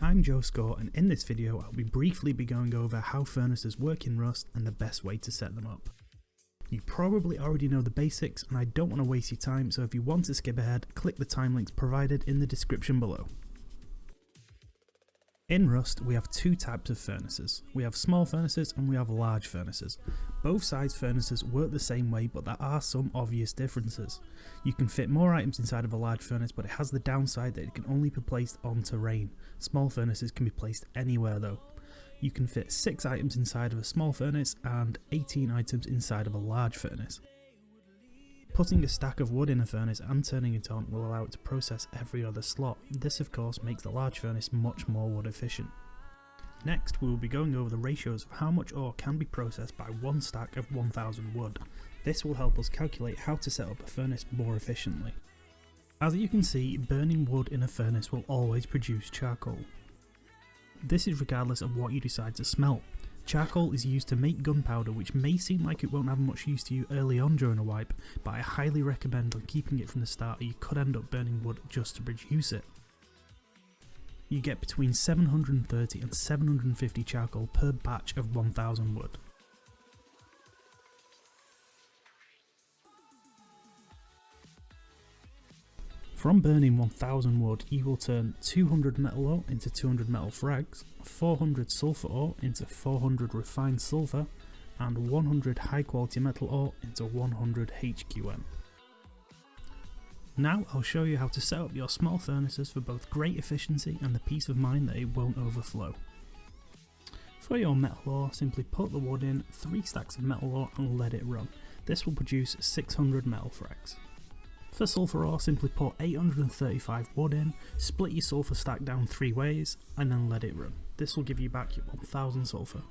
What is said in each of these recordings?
I'm Joe Score, and in this video I'll be briefly going over how furnaces work in Rust and the best way to set them up. You probably already know the basics, and I don't want to waste your time, so if you want to skip ahead, click the time links provided in the description below. In Rust, we have two types of furnaces. We have small furnaces and we have large furnaces. Both size furnaces work the same way, but there are some obvious differences. You can fit more items inside of a large furnace, but it has the downside that it can only be placed on terrain. Small furnaces can be placed anywhere though. You can fit 6 items inside of a small furnace and 18 items inside of a large furnace. Putting a stack of wood in a furnace and turning it on will allow it to process every other slot. This of course makes the large furnace much more wood efficient. Next we will be going over the ratios of how much ore can be processed by one stack of 1000 wood. This will help us calculate how to set up a furnace more efficiently. As you can see, burning wood in a furnace will always produce charcoal. This is regardless of what you decide to smelt. Charcoal is used to make gunpowder, which may seem like it won't have much use to you early on during a wipe, but I highly recommend on keeping it from the start, or you could end up burning wood just to produce it. You get between 730 and 750 charcoal per batch of 1000 wood. From burning 1000 wood, you will turn 200 metal ore into 200 metal frags, 400 sulphur ore into 400 refined sulphur, and 100 high quality metal ore into 100 HQM. Now I'll show you how to set up your small furnaces for both great efficiency and the peace of mind that it won't overflow. For your metal ore, simply put the wood in 3 stacks of metal ore and let it run. This will produce 600 metal frags. For sulphur ore, simply put 835 wood in, split your sulphur stack down 3 ways, and then let it run. This will give you back your 1000 sulphur.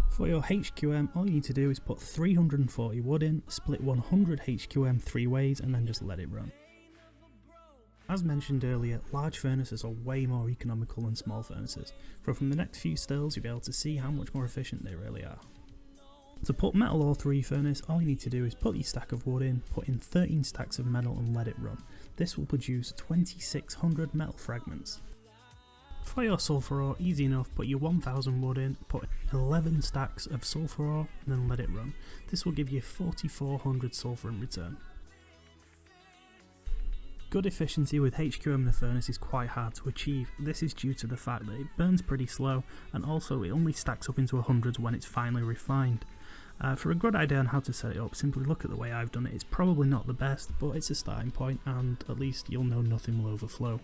For your HQM, all you need to do is put 340 wood in, split 100 HQM 3 ways, and then just let it run. As mentioned earlier, large furnaces are way more economical than small furnaces. From the next few stills you'll be able to see how much more efficient they really are. To put metal ore through your furnace, all you need to do is put your stack of wood in, put in 13 stacks of metal and let it run. This will produce 2600 metal fragments. For your sulphur ore, easy enough, put your 1000 wood in, put 11 stacks of sulphur ore and then let it run. This will give you 4400 sulphur in return. Good efficiency with HQM in the furnace is quite hard to achieve. This is due to the fact that it burns pretty slow, and also it only stacks up into hundreds when it's finally refined. For a good idea on how to set it up, simply look at the way I've done it. It's probably not the best, but it's a starting point, and at least you'll know nothing will overflow.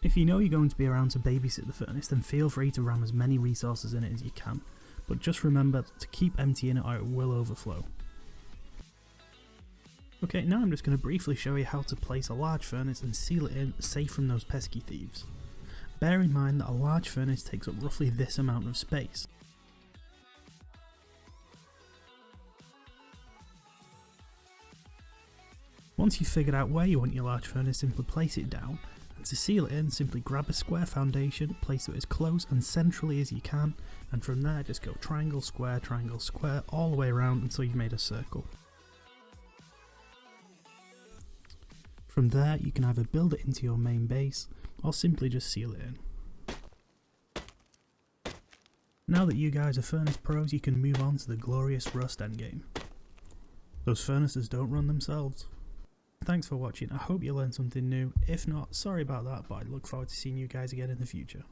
If you know you're going to be around to babysit the furnace, then feel free to ram as many resources in it as you can, but just remember to keep emptying it or it will overflow. Okay, now I'm just going to briefly show you how to place a large furnace and seal it in, safe from those pesky thieves. Bear in mind that a large furnace takes up roughly this amount of space. Once you've figured out where you want your large furnace, simply place it down, and to seal it in, simply grab a square foundation, place it as close and centrally as you can, and from there just go triangle, square, all the way around until you've made a circle. From there you can either build it into your main base, or simply just seal it in. Now that you guys are furnace pros, you can move on to the glorious Rust endgame. Those furnaces don't run themselves. Thanks for watching, I hope you learned something new. If not, sorry about that, but I look forward to seeing you guys again in the future.